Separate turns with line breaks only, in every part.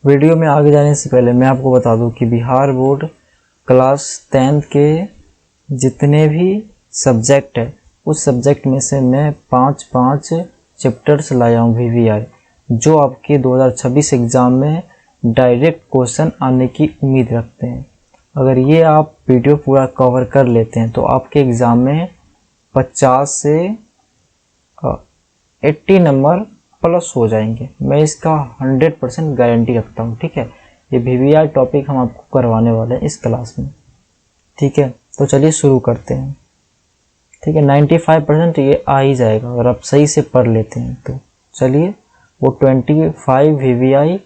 Video में आगे जाने से पहले मैं आपको बता दूं कि बिहार बोर्ड क्लास 10th के जितने भी सब्जेक्ट है उस सब्जेक्ट में से मैं 5 चैप्टर्स लाया हूँ VVI, जो आपके 2026 एग्ज़ाम में डायरेक्ट क्वेश्चन आने की उम्मीद रखते हैं। अगर ये आप वीडियो पूरा कवर कर लेते हैं तो आपके एग्ज़ाम में 50 से 80 नंबर प्लस हो जाएंगे। मैं इसका 100% गारंटी रखता हूँ। ठीक है, ये VVI टॉपिक हम आपको करवाने वाले हैं इस क्लास में। ठीक है, तो चलिए शुरू करते हैं। ठीक है, 95% ये आ ही जाएगा अगर आप सही से पढ़ लेते हैं तो। चलिए वो 25 VVI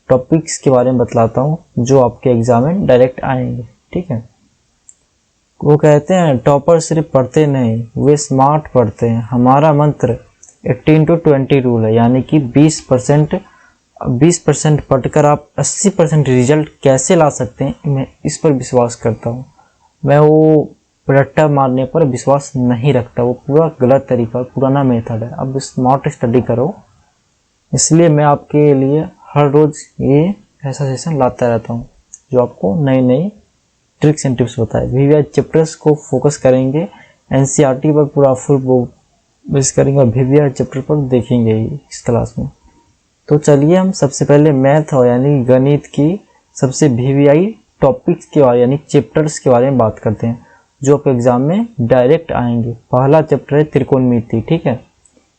टॉपिक्स के बारे में बतलाता हूँ जो आपके एग्जाम में डायरेक्ट आएंगे। ठीक है, वो कहते हैं टॉपर सिर्फ पढ़ते नहीं, वे स्मार्ट पढ़ते हैं। हमारा मंत्र 18-20 रूल है, यानी कि 20% पढ़कर आप 80% रिजल्ट कैसे ला सकते हैं, मैं इस पर विश्वास करता हूँ। मैं वो रट्टा मारने पर विश्वास नहीं रखता, वो पूरा गलत तरीका, पुराना मेथड है। अब स्मार्ट स्टडी करो, इसलिए मैं आपके लिए हर रोज़ ये ऐसा सेशन लाता रहता हूँ जो आपको नई नई ट्रिक्स एंड टिप्स बताए। VVI चैप्टर्स को फोकस करेंगे, NCERT पर पूरा फुल बेस करेंगे और VVI चैप्टर पर देखेंगे इस क्लास में। तो चलिए हम सबसे पहले मैथ और यानी गणित की सबसे VVI टॉपिक्स के बारे यानी चैप्टर्स के बारे में बात करते हैं जो आप एग्जाम में डायरेक्ट आएंगे। पहला चैप्टर है त्रिकोणमिति। ठीक है,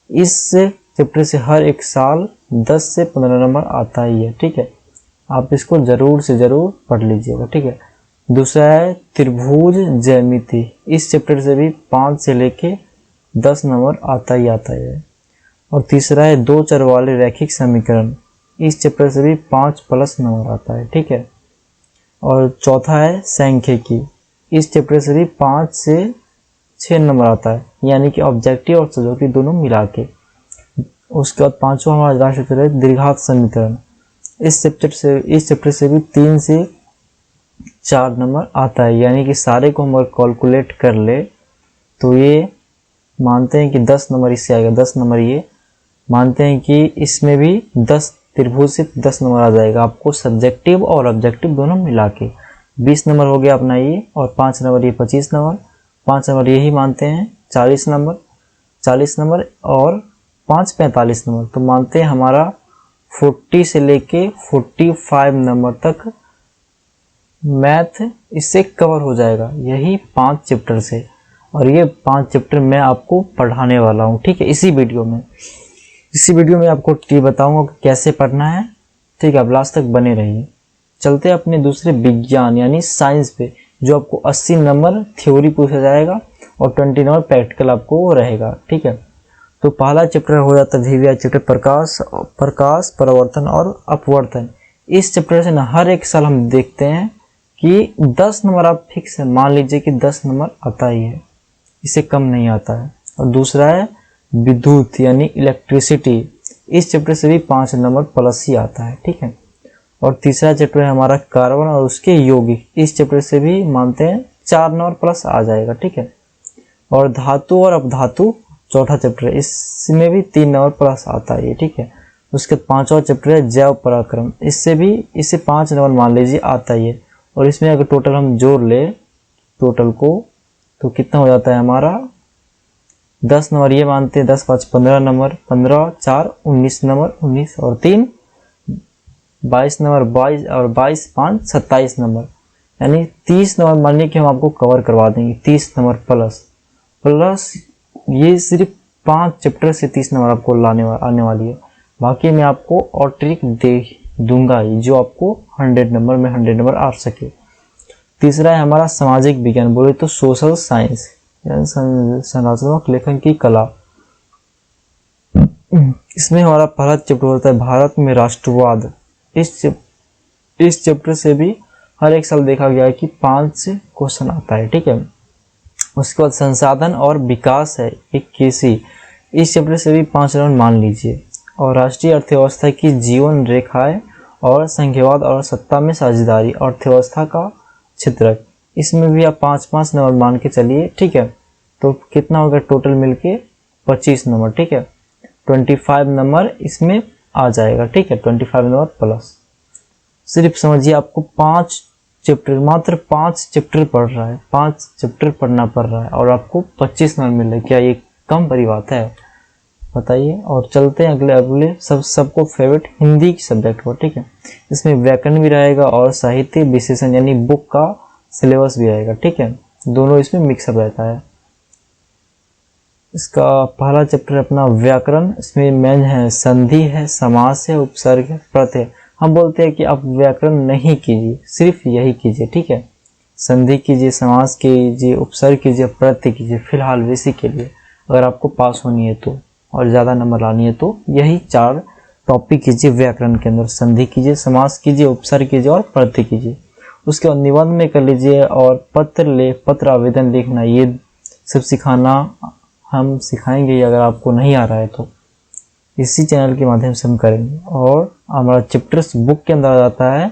इस चैप्टर से हर एक साल 10 से 15 नंबर आता ही है। ठीक है, आप इसको जरूर से जरूर पढ़ लीजिएगा। ठीक है, दूसरा है त्रिभुज ज्यामिति। इस चैप्टर से भी 5 से लेके 10 नंबर आता ही आता है। और तीसरा है दो चर वाले रैखिक समीकरण। इस चैप्टर से भी 5+ नंबर आता है। ठीक है, और चौथा है सांख्यिकी। इस चैप्टर से भी 5 से 6 नंबर आता है, यानी कि ऑब्जेक्टिव और सब्जेक्टिव दोनों मिला के। उसके बाद पांचवा हमारा लास्ट चैप्टर है द्विघात समीकरण। इस चैप्टर से भी 3 से 4 नंबर आता है, यानी कि सारे को हम कैलकुलेट कर ले तो ये मानते हैं कि 10 नंबर इससे आएगा, 10 नंबर ये मानते हैं कि इसमें भी 10 त्रिभुज से 10 नंबर आ जाएगा आपको, सब्जेक्टिव और ऑब्जेक्टिव दोनों मिला के 20 नंबर हो गया अपना ये, और 5 नंबर ये 25 नंबर, 5 नंबर यही मानते हैं 40 नंबर और 5 45 नंबर। तो मानते हैं हमारा 40 से लेके 45 नंबर तक मैथ इससे कवर हो जाएगा, यही 5 चैप्टर से। और ये 5 चैप्टर मैं आपको पढ़ाने वाला हूँ। ठीक है, इसी वीडियो में आपको ये बताऊंगा कि कैसे पढ़ना है। ठीक है, अब लास्ट तक बने रहिए। चलते हैं अपने दूसरे विज्ञान यानी साइंस पे, जो आपको 80 नंबर थ्योरी पूछा जाएगा और 20 नंबर प्रैक्टिकल आपको रहेगा। ठीक है, तो पहला चैप्टर हो जाता है VVI चैप्टर प्रकाश परावर्तन और अपवर्तन। इस चैप्टर से ना हर एक साल हम देखते हैं कि 10 नंबर आप फिक्स है, मान लीजिए कि 10 नंबर आता ही है, इससे कम नहीं आता है। और दूसरा है विद्युत यानी इलेक्ट्रिसिटी। इस चैप्टर से भी 5 नंबर प्लस ही आता है। ठीक है, और तीसरा चैप्टर है हमारा कार्बन और उसके यौगिक। इस चैप्टर से भी मानते हैं 4 नंबर प्लस आ जाएगा। ठीक है, और धातु और अपधातु चौथा चैप्टर है, इसमें भी 3 नंबर प्लस आता है। ठीक है, उसके 5वां चैप्टर है जैव पराक्रम। इससे 5 नंबर मान लीजिए आता ही है, और इसमें अगर टोटल हम जोड़ ले टोटल को तो कितना हो जाता है हमारा 10 नंबर ये मानते हैं, 10 5 15 नंबर, 15 4 19 नंबर, 19 और 3 22 नंबर, 22 और 22 5 27 नंबर, यानी 30 नंबर मानिए कि हम आपको कवर करवा देंगे। 30 नंबर प्लस ये सिर्फ 5 चैप्टर से 30 नंबर आपको आने वाली है। बाकी मैं आपको और ट्रिक दे दूंगा जो आपको 100 नंबर में 100 नंबर आ सके। तीसरा है हमारा सामाजिक विज्ञान, बोले तो सोशल साइंस यानी संरचनात्मक लेखन की कला। इसमें हमारा पहला चैप्टर होता है भारत में राष्ट्रवाद। इस चैप्टर से भी हर एक साल देखा गया है कि 5 क्वेश्चन आता है। ठीक है, उसके बाद संसाधन और विकास है 21। इस चैप्टर से भी 5 नंबर मान लीजिए। और राष्ट्रीय अर्थव्यवस्था की जीवन रेखाएं और संघीयवाद और सत्ता में साझेदारी, अर्थव्यवस्था का क्षेत्रक, इसमें भी आप 5 नंबर मान के चलिए। ठीक है, तो कितना होगा टोटल मिलके 25 नंबर। ठीक है, 25 नंबर इसमें आ जाएगा। ठीक है, 25 नंबर प्लस। सिर्फ समझिए आपको 5 चैप्टर, मात्र 5 चैप्टर पढ़ रहा है, 5 चैप्टर पढ़ना पड़ रहा है और आपको 25 नंबर मिल रहे हैं। क्या ये कम बड़ी बात है? बताइए। और चलते हैं अगले सबको फेवरेट हिंदी की सब्जेक्ट पर। ठीक है, इसमें व्याकरण भी रहेगा और साहित्य विशेषण यानी बुक का सिलेबस भी रहेगा। ठीक है, दोनों इसमें मिक्सअप रहता है। इसका पहला चैप्टर अपना व्याकरण, इसमें मेन है संधि है, समास है, उपसर्ग है, प्रत्यय। हम बोलते हैं कि आप व्याकरण नहीं कीजिए, सिर्फ यही कीजिए। ठीक है, संधि कीजिए, समास कीजिए, उपसर्ग कीजिए, प्रत्यय कीजिए। फिलहाल बेसिक के लिए अगर आपको पास होनी है तो और ज़्यादा नंबर लानी है तो यही 4 टॉपिक कीजिए व्याकरण के अंदर। संधि कीजिए, समास कीजिए, उपसर्ग कीजिए और प्रत्यय कीजिए। उसके बाद निबंध में कर लीजिए और पत्र आवेदन लिखना, ये सब सिखाना हम सिखाएंगे। अगर आपको नहीं आ रहा है तो इसी चैनल के माध्यम से हम करेंगे। और हमारा चैप्टर्स बुक के अंदर आ जाता है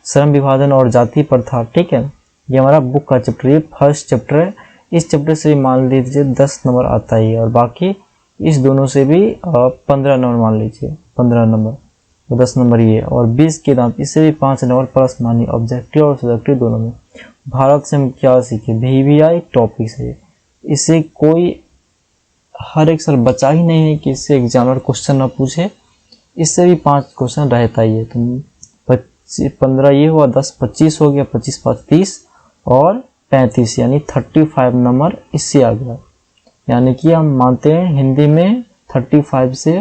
श्रम विभाजन और जाति प्रथा। ठीक है, ये हमारा बुक का चैप्टर, ये फर्स्ट चैप्टर है। इस चैप्टर से मान लीजिए 10 नंबर आता ही है और बाकी इस दोनों से भी 15 नंबर मान लीजिए, 15 नंबर, 10 नंबर ये और 20 के दांत, इससे भी 5 नंबर प्लस मानी ऑब्जेक्टिव और सब्जेक्टिव दोनों में। भारत से हम क्या सीखे, VVI टॉपिक से, इससे कोई हर एक साल बचा ही नहीं है कि इससे एग्जामिनर क्वेश्चन ना पूछे। इससे भी 5 क्वेश्चन रहता ही है। तो 15 ये हुआ, 10 25 हो गया, 25 5 30 और 35 यानी 35 नंबर इससे आ गया। यानी कि हम मानते हैं हिंदी में 35 से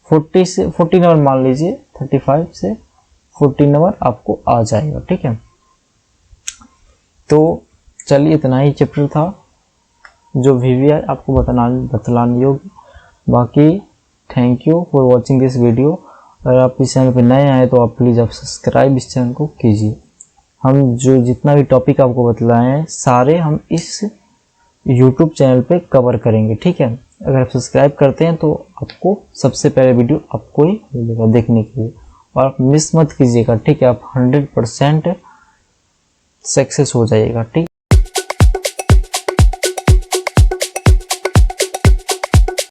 40 नंबर मान लीजिए, 35 से 40 नंबर आपको आ जाएगा। ठीक है, तो चलिए इतना ही चैप्टर था जो VVI आपको बतलाने योग्य। बाकी thank you for watching this video. अगर आप इस चैनल पर नए आए तो आप प्लीज़ आप सब्सक्राइब इस चैनल को कीजिए। हम जो जितना भी टॉपिक आपको बतलाए हैं सारे हम इस YouTube चैनल पे कवर करेंगे। ठीक है, अगर आप सब्सक्राइब करते हैं तो आपको सबसे पहले वीडियो आपको ही मिलेगा देखने के लिए। और आप मिस मत कीजिएगा। ठीक है, आप 100% सक्सेस हो जाइएगा। ठीक।